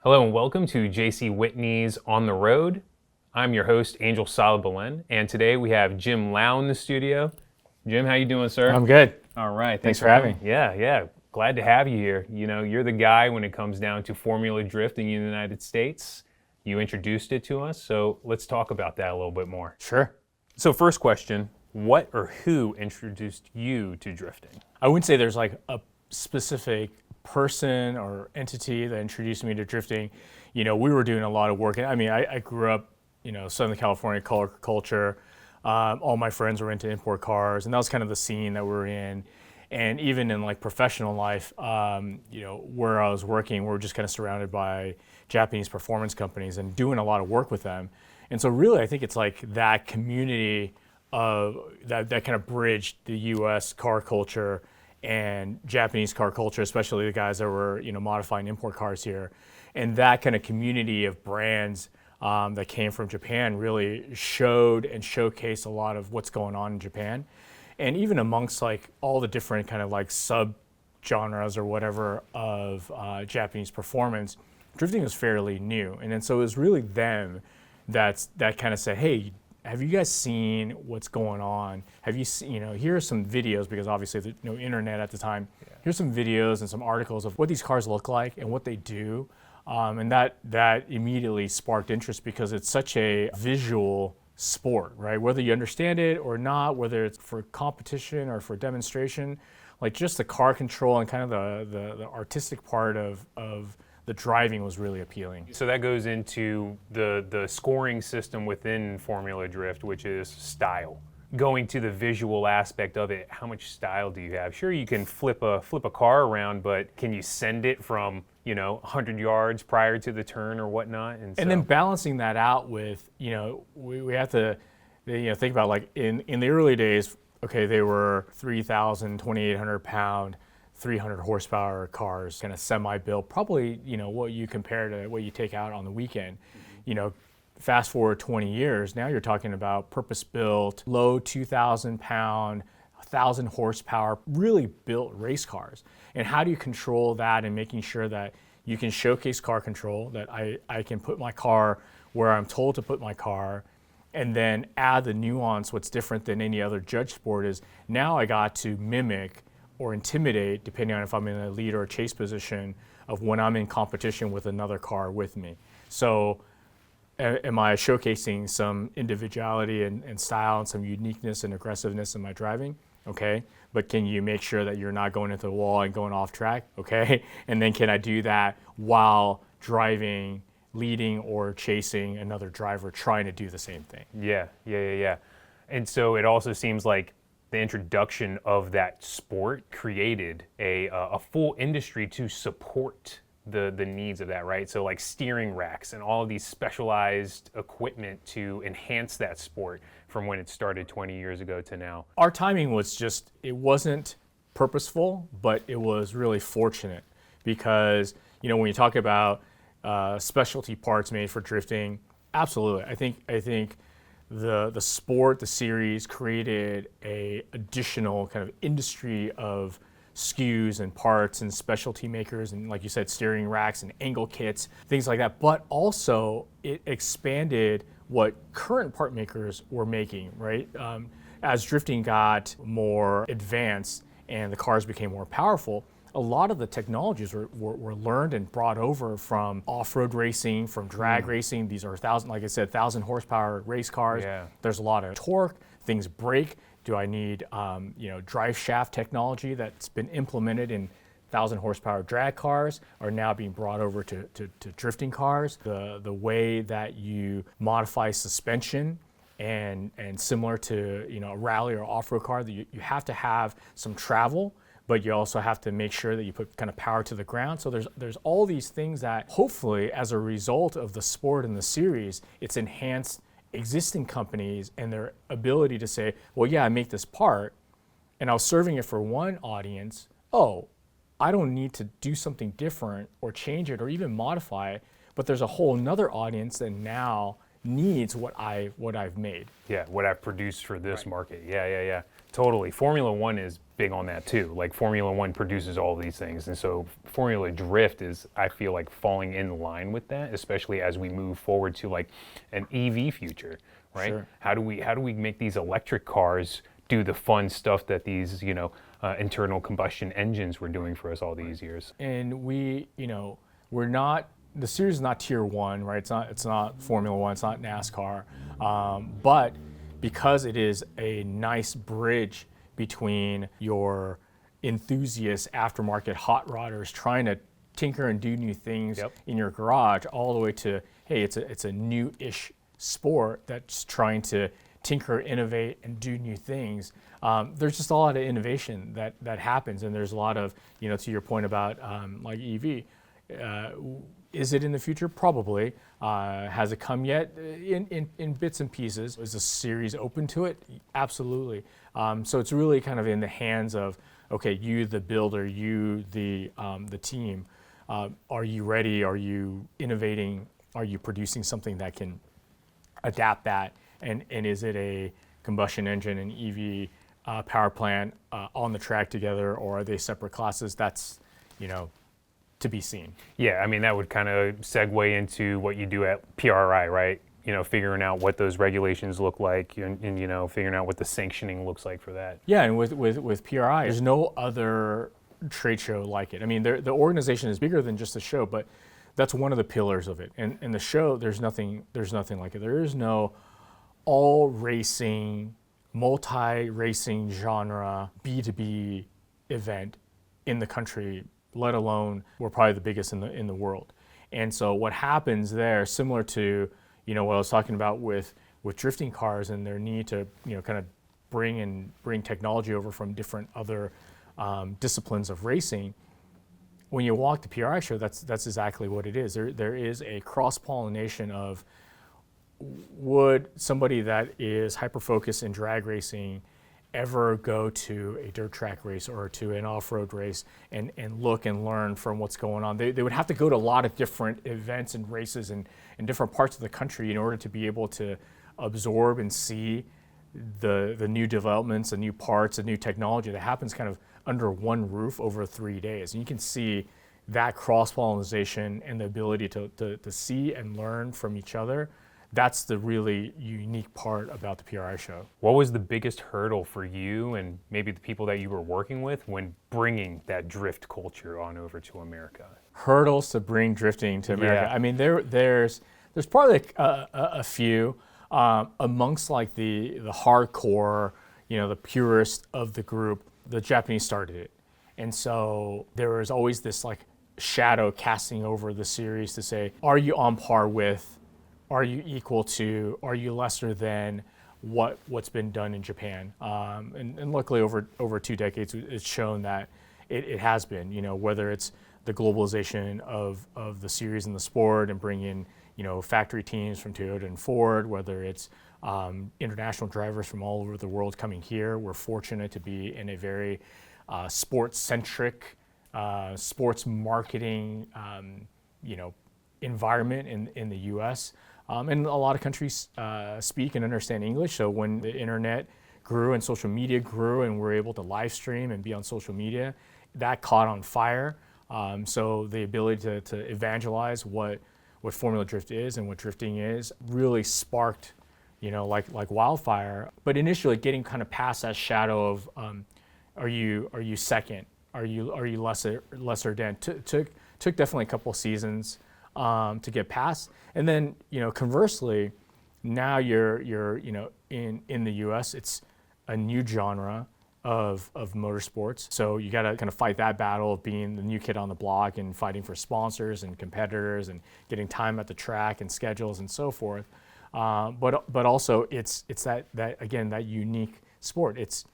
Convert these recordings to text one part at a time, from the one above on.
Hello and welcome to JC Whitney's On the Road. I'm your host, Angel Salabalen, and today we have Jim Liaw in the studio. Jim, how you doing, sir? I'm good. All right. Thanks for having me. Yeah. Glad to have you here. You know, you're the guy when it comes down to Formula drifting in the United States. You introduced it to us, so let's talk about that a little bit more. Sure. So first question, what or who introduced you to drifting? I wouldn't say there's like a specific person or entity that introduced me to drifting. You know, we were doing a lot of work. I mean, I grew up, Southern California culture. All my friends were into import cars, and that was kind of the scene that we were in. And even in like professional life, where I was working, we were just kind of surrounded by Japanese performance companies and doing a lot of work with them. And so really, I think it's like that community of that kind of bridged the U.S. car culture and Japanese car culture, especially the guys that were, modifying import cars here. And that kind of community of brands that came from Japan really showed and showcased a lot of what's going on in Japan. And even amongst like all the different kind of like sub-genres or whatever of Japanese performance, drifting was fairly new. And then so it was really them that kind of said, hey, have you guys seen what's going on? Have you seen, here are some videos, because obviously there's no internet at the time. Yeah. Here's some videos and some articles of what these cars look like and what they do. And that immediately sparked interest because it's such a visual sport, right? Whether you understand it or not, whether it's for competition or for demonstration, like just the car control and kind of the artistic part of the driving was really appealing. So that goes into the scoring system within Formula Drift, which is style. Going to the visual aspect of it, how much style do you have? Sure, you can flip a car around, but can you send it from 100 yards prior to the turn or whatnot? And then balancing that out with, we have to think about like in the early days, okay, they were 3,000, 2,800 pound, 300 horsepower cars, kind of semi-built, probably, what you compare to what you take out on the weekend. Fast forward 20 years, now you're talking about purpose-built, low 2,000 pound, 1,000 horsepower, really built race cars. And how do you control that and making sure that you can showcase car control, that I can put my car where I'm told to put my car, and then add the nuance. What's different than any other judge sport is now I got to mimic or intimidate, depending on if I'm in a lead or a chase position, of when I'm in competition with another car with me. So am I showcasing some individuality and style and some uniqueness and aggressiveness in my driving? Okay, but can you make sure that you're not going into the wall and going off track? Okay, and then can I do that while driving, leading, or chasing another driver trying to do the same thing? Yeah. And so it also seems like the introduction of that sport created a full industry to support the needs of that, right? So like steering racks and all of these specialized equipment to enhance that sport from when it started 20 years ago to now. Our timing was just, it wasn't purposeful, but it was really fortunate because, when you talk about specialty parts made for drifting, absolutely. I think the sport, the series created a additional kind of industry of SKUs and parts and specialty makers and, like you said, steering racks and angle kits, things like that. But also it expanded what current part makers were making, right? As drifting got more advanced and the cars became more powerful, a lot of the technologies were learned and brought over from off-road racing, from drag racing. These are 1,000 horsepower race cars. Yeah. There's a lot of torque, things break. Do I need, drive shaft technology that's been implemented in 1,000 horsepower drag cars are now being brought over to drifting cars. The way that you modify suspension and similar to, a rally or off-road car, that you have to have some travel, but you also have to make sure that you put kind of power to the ground. So there's all these things that hopefully as a result of the sport and the series, it's enhanced existing companies and their ability to say, well, yeah, I make this part and I was serving it for one audience. Oh, I don't need to do something different or change it or even modify it, but there's a whole nother audience that now needs what I've made. Yeah, what I've produced for this market. Yeah. Totally. Formula One is big on that too. Like Formula One produces all these things, and so Formula Drift is, I feel like, falling in line with that, especially as we move forward to like an EV future, right? Sure. How do we make these electric cars do the fun stuff that these internal combustion engines were doing for us all these years? And we're not, the series is not tier one, right? It's not Formula One, it's not NASCAR, but because it is a nice bridge between your enthusiast aftermarket hot rodders trying to tinker and do new things in your garage, all the way to, hey, it's a new-ish sport that's trying to tinker, innovate, and do new things. There's just a lot of innovation that happens, and there's a lot of, to your point about like EV. Is it in the future? Probably. Has it come yet? In bits and pieces. Is the series open to it? Absolutely. So it's really kind of in the hands of, okay, you, the builder, you, the team. Are you ready? Are you innovating? Are you producing something that can adapt that? And is it a combustion engine and EV power plant on the track together, or are they separate classes? That's, to be seen. Yeah, I mean, that would kind of segue into what you do at PRI, right? Figuring out what those regulations look like, and figuring out what the sanctioning looks like for that. Yeah, and with PRI, there's no other trade show like it. I mean, the organization is bigger than just the show, but that's one of the pillars of it. And the show, there's nothing like it. There is no all racing, multi-racing genre B2B event in the country, let alone we're probably the biggest in the world. And so what happens there, similar to what I was talking about with drifting cars and their need to kind of bring technology over from different other disciplines of racing. When you walk the PRI show, that's exactly what it is. There is a cross-pollination of, would somebody that is hyper-focused in drag racing ever go to a dirt track race or to an off-road race and look and learn from what's going on? They would have to go to a lot of different events and races in different parts of the country in order to be able to absorb and see the new developments, the new parts, the new technology that happens kind of under one roof over 3 days. And you can see that cross-pollination and the ability to see and learn from each other. That's the really unique part about the PRI show. What was the biggest hurdle for you and maybe the people that you were working with when bringing that drift culture on over to America? Hurdles to bring drifting to America. Yeah. I mean, there's probably like a few amongst like the hardcore, the purist of the group. The Japanese started it, and so there was always this like shadow casting over the series to say, are you on par with? Are you equal to, are you lesser than what's been done in Japan? And luckily over 2 decades, it's shown that it has been, whether it's the globalization of the series and the sport and bringing, factory teams from Toyota and Ford, whether it's international drivers from all over the world coming here. We're fortunate to be in a very sports-centric, sports marketing, environment in the U.S. And a lot of countries speak and understand English. So when the internet grew and social media grew and we're able to live stream and be on social media, that caught on fire. So the ability to evangelize what Formula Drift is and what drifting is really sparked, like wildfire. But initially getting kind of past that shadow of, are you second? Are you lesser than? Took definitely a couple of seasons to get past. And then, conversely, now you're in the U.S. It's a new genre of motorsports. So you got to kind of fight that battle of being the new kid on the block and fighting for sponsors and competitors and getting time at the track and schedules and so forth. But also it's that again, that unique sport. It's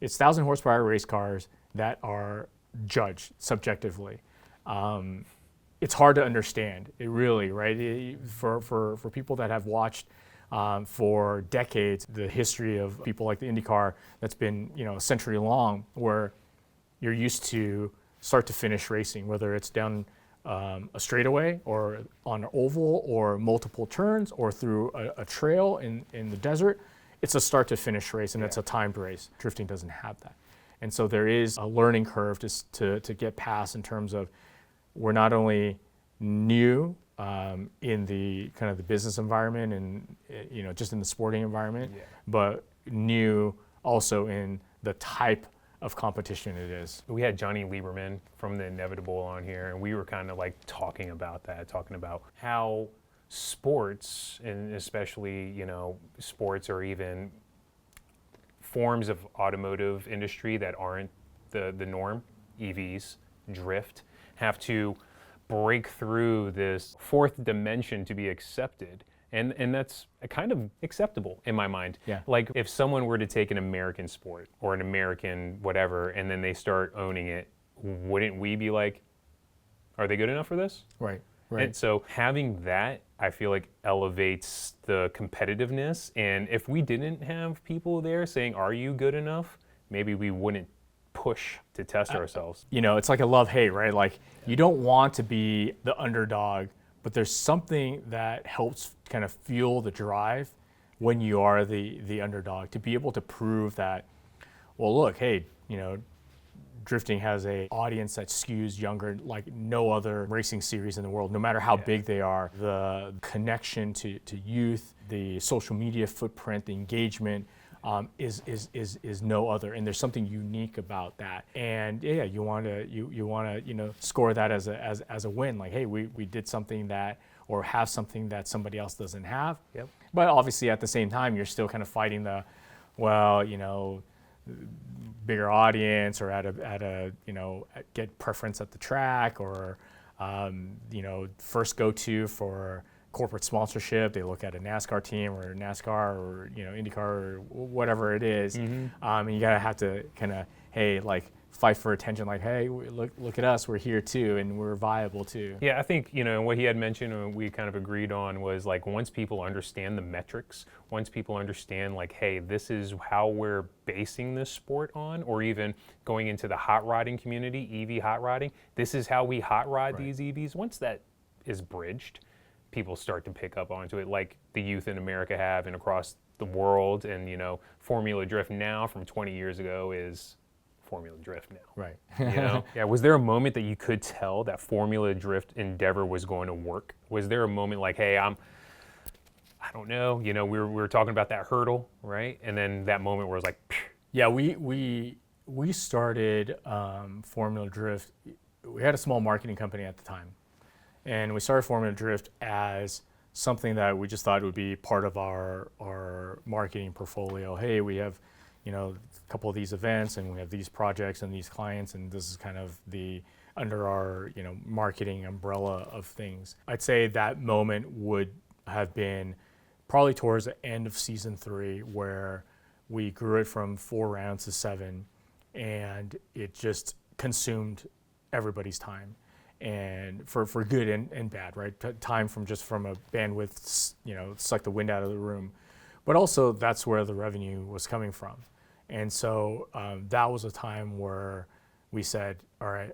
1,000 horsepower race cars that are judged subjectively. It's hard to understand. It really, right? For people that have watched for decades the history of people like the IndyCar that's been a century long, where you're used to start to finish racing, whether it's down a straightaway or on an oval or multiple turns or through a trail in the desert. It's a start to finish race, and it's a timed race. Drifting doesn't have that. And so there is a learning curve to get past in terms of we're not only new in the kind of the business environment and just in the sporting environment, but new also in the type of competition it is. We had Johnny Lieberman from The Inevitable on here, and we were kind of like talking about how sports, and especially, sports or even forms of automotive industry that aren't the norm, EVs, drift, have to break through this fourth dimension to be accepted. And that's kind of acceptable in my mind. Yeah. Like if someone were to take an American sport or an American whatever, and then they start owning it, wouldn't we be like, are they good enough for this? Right. And so having that, I feel like elevates the competitiveness. And if we didn't have people there saying, are you good enough? Maybe we wouldn't push to test ourselves. It's like a love-hate, right? Like you don't want to be the underdog, but there's something that helps kind of fuel the drive when you are the underdog, to be able to prove that, well, look, hey, drifting has a audience that skews younger like no other racing series in the world, no matter how big they are. The connection to youth, the social media footprint, the engagement is no other, and there's something unique about that. And you want to score that as a win. Like, hey, we did something that, or have something that somebody else doesn't have. Yep. But obviously at the same time, you're still kind of fighting the, bigger audience, or at a get preference at the track, or first go-to for corporate sponsorship. They look at a NASCAR team or NASCAR or IndyCar or whatever it is. Mm-hmm. And you gotta have to kind of, hey, like fight for attention. Like, hey, look at us, we're here too, and we're viable too. Yeah, I think what he had mentioned and we kind of agreed on was like, once people understand the metrics, once people understand like, hey, this is how we're basing this sport on, or even going into the hot rodding community, EV hot rodding, this is how we hot rod these EVs. Once that is bridged, people start to pick up onto it, like the youth in America have and across the world. And Formula Drift now from 20 years ago is Formula Drift now. Right. Yeah. Was there a moment that you could tell that Formula Drift endeavor was going to work? Was there a moment like, hey, I don't know, we were talking about that hurdle, right? And then that moment where it was like, phew. Yeah, we started Formula Drift. We had a small marketing company at the time, and we started Formula Drift as something that we just thought would be part of our marketing portfolio. Hey, we have a couple of these events, and we have these projects and these clients, and this is kind of the under our marketing umbrella of things. I'd say that moment would have been probably towards the end of season 3, where we grew it from 4 rounds to 7, and it just consumed everybody's time, and for good and bad, right? Time from a bandwidth, suck the wind out of the room, but also that's where the revenue was coming from. And so that was a time where we said, all right,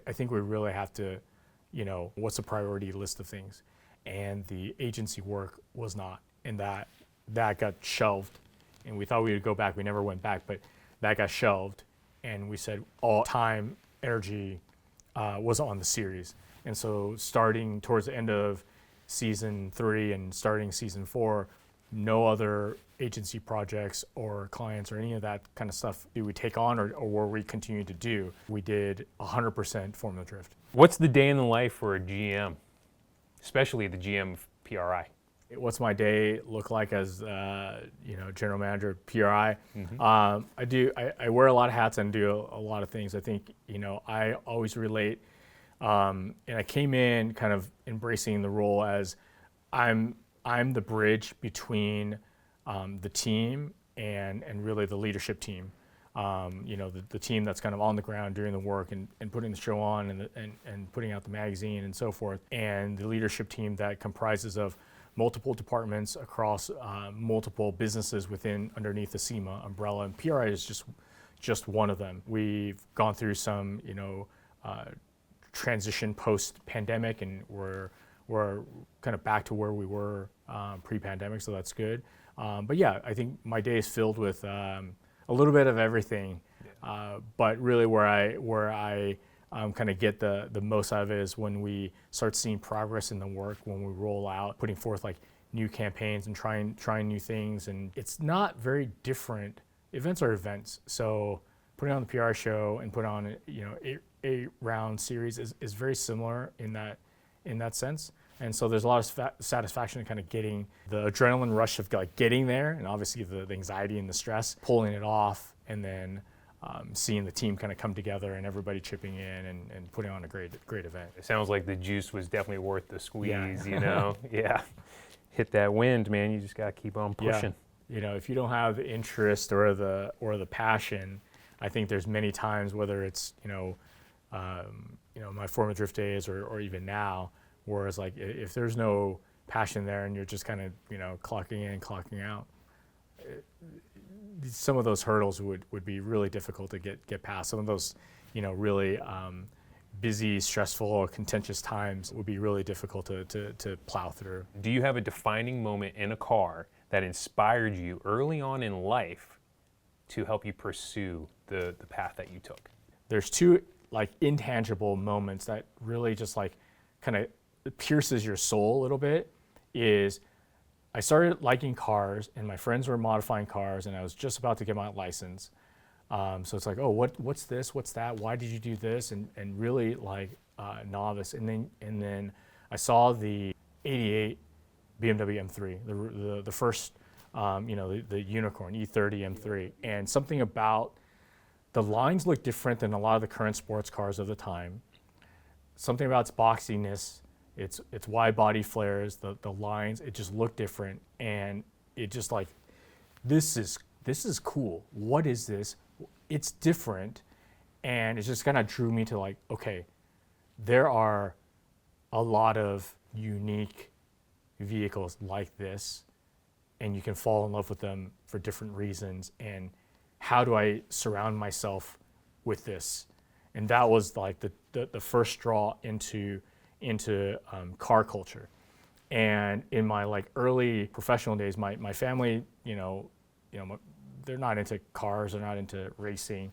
I think we really have to, what's the priority list of things? And the agency work was not, and that got shelved. And we thought we would go back. We never went back, but that got shelved. And we said all time, energy was on the series. And so starting towards the end of season 3 and starting season 4, no other agency projects or clients or any of that kind of stuff do we take on, or were we continue to do. We did 100% Formula Drift. What's the day in the life for a GM, especially the GM of PRI? What's my day look like as general manager of PRI? Mm-hmm. I wear a lot of hats and do a lot of things. I think I always relate, and I came in kind of embracing the role as I'm the bridge between the team and really the leadership team. The team that's kind of on the ground doing the work and putting the show on and putting out the magazine and so forth, and the leadership team that comprises of multiple departments across multiple businesses underneath the SEMA umbrella, and PRI is just one of them. We've gone through some transition post-pandemic, and we're kind of back to where we were pre-pandemic, so that's good. But yeah, I think my day is filled with a little bit of everything. But really, where I kind of get the most out of it is when we start seeing progress in the work, when we roll out, putting forth like new campaigns and trying new things, and it's not very different. Events are events, so putting on the PRI show and put on a round series is very similar in that sense. And so there's a lot of satisfaction in kind of getting the adrenaline rush of like getting there, and obviously the anxiety and the stress, pulling it off, and then seeing the team kind of come together and everybody chipping in and putting on a great event. It sounds like the juice was definitely worth the squeeze, Yeah. Yeah. Hit that wind, man. You just got to keep on pushing. Yeah. If you don't have the interest or the passion, I think there's many times, whether it's my former drift days or even now, where it's like if there's no passion there and you're just kind of clocking in, clocking out, some of those hurdles would be really difficult to get past. Some of those really busy, stressful, or contentious times would be really difficult to plow through. Do you have a defining moment in a car that inspired you early on in life to help you pursue the path that you took? There's two like intangible moments that really just like kind of pierces your soul a little bit. Is I started liking cars and my friends were modifying cars and I was just about to get my license. So it's like, oh, what's this? What's that? Why did you do this? And really like novice. And then I saw the '88 BMW M3, the first, the unicorn E30 M3, and something about the lines look different than a lot of the current sports cars of the time. Something about its boxiness, its wide body flares, the lines, it just looked different, and it just like, this is cool. What is this? It's different, and it just kind of drew me to like, okay, there are a lot of unique vehicles like this, and you can fall in love with them for different reasons. And how do I surround myself with this? And that was like the first straw into car culture. And in my like early professional days, my family, they're not into cars, they're not into racing.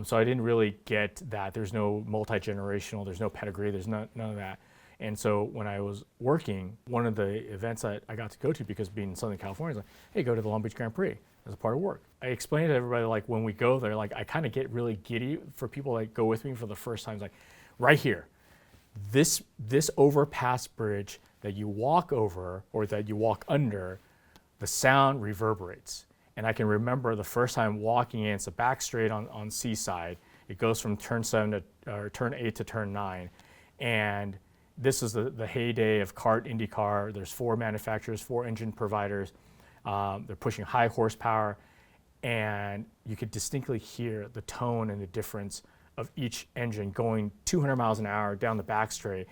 So I didn't really get that. There's no multi-generational, there's no pedigree, there's none of that. And so when I was working, one of the events that I got to go to, because being in Southern California, is like, hey, go to the Long Beach Grand Prix as a part of work. I explained to everybody, like when we go there, like I kind of get really giddy for people that go with me for the first time. It's like, right here, this overpass bridge that you walk over or that you walk under, the sound reverberates. And I can remember the first time walking in, it's a back straight on Seaside. It goes from turn 8 to turn 9. And this is the heyday of kart, IndyCar. There's 4 manufacturers, 4 engine providers. They're pushing high horsepower. And you could distinctly hear the tone and the difference of each engine going 200 miles an hour down the back straight.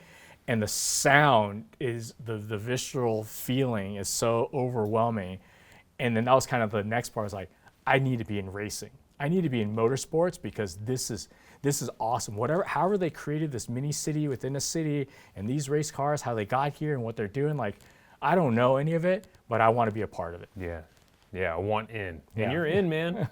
And the sound is, the visceral feeling is so overwhelming. And then that was kind of the next part. I was like, I need to be in racing. I need to be in motorsports because this is awesome. However they created this mini city within a city and these race cars, how they got here and what they're doing, like, I don't know any of it, but I want to be a part of it. Yeah, I want in. Yeah. And you're in, man.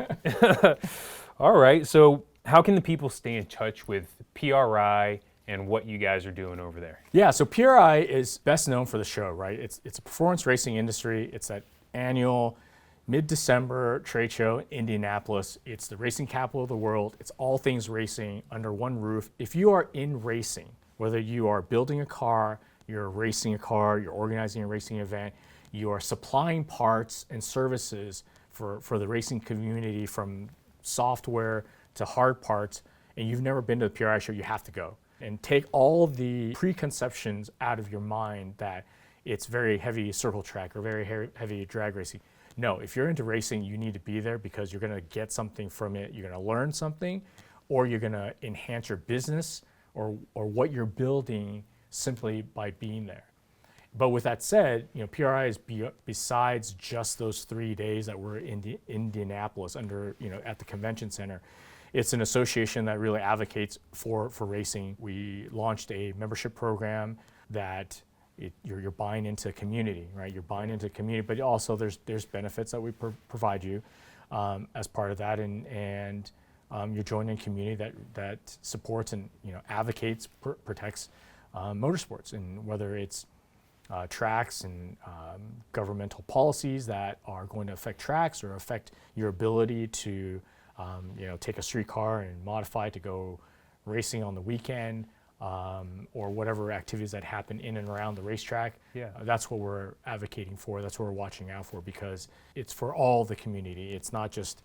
All right, so how can the people stay in touch with PRI and what you guys are doing over there? Yeah, so PRI is best known for the show, right? It's a performance racing industry. It's that annual mid-December trade show in Indianapolis. It's the racing capital of the world. It's all things racing under one roof. If you are in racing, whether you are building a car, you're racing a car, you're organizing a racing event, you are supplying parts and services for the racing community, from software to hard parts, and you've never been to the PRI show, you have to go. And take all the preconceptions out of your mind that it's very heavy circle track or very heavy drag racing. No, if you're into racing, you need to be there because you're going to get something from it. You're going to learn something, or you're going to enhance your business or what you're building simply by being there. But with that said, PRI is besides just those 3 days that we're in Indianapolis under, at the convention center. It's an association that really advocates for racing. We launched a membership program that you're buying into community, right? You're buying into community, but also there's benefits that we provide you as part of that, and you're joining a community that supports and advocates, protects motorsports, and whether it's tracks and governmental policies that are going to affect tracks or affect your ability to take a streetcar and modify it to go racing on the weekend, or whatever activities that happen in and around the racetrack. Yeah. That's what we're advocating for. That's what we're watching out for, because it's for all the community. It's not just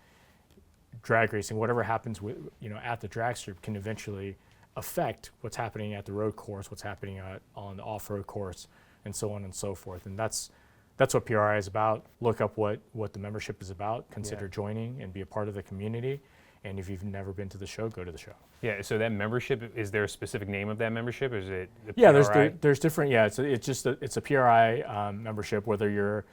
drag racing. Whatever happens with at the drag strip can eventually affect what's happening at the road course, what's happening on the off-road course, and so on and so forth. And that's what PRI is about. Look up what the membership is about. Consider joining and be a part of the community. And if you've never been to the show, go to the show. Yeah. So that membership, is there a specific name of that membership? Is it the Yeah, PRI? there's different. Yeah, it's a PRI membership. Whether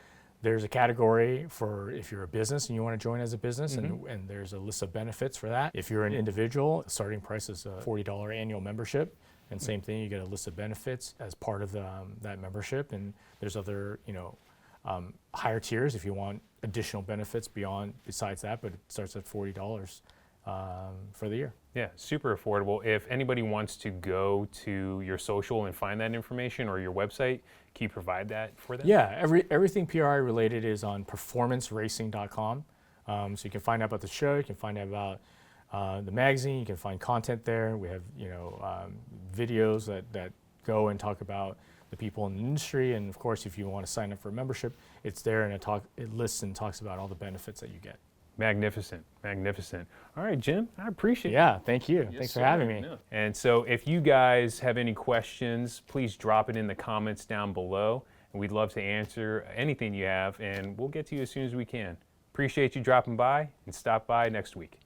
there's a category for if you're a business and you want to join as a business, and there's a list of benefits for that. If you're an individual, the starting price is a $40 annual membership, and same thing, you get a list of benefits as part of that membership. And there's other higher tiers if you want additional benefits besides that, but it starts at $40 for the year. Yeah, super affordable. If anybody wants to go to your social and find that information, or your website, can you provide that for them? Yeah, everything PRI related is on performanceracing.com. So you can find out about the show, you can find out about the magazine, you can find content there. We have videos that go and talk about the people in the industry, and of course, if you want to sign up for a membership, it's there, and it lists and talks about all the benefits that you get. Magnificent, magnificent. All right, Jim, I appreciate it. Yeah, thank you. Yes, Thanks for sir. having me. No. And so if you guys have any questions, please drop it in the comments down below. And we'd love to answer anything you have, and we'll get to you as soon as we can. Appreciate you dropping by, and stop by next week.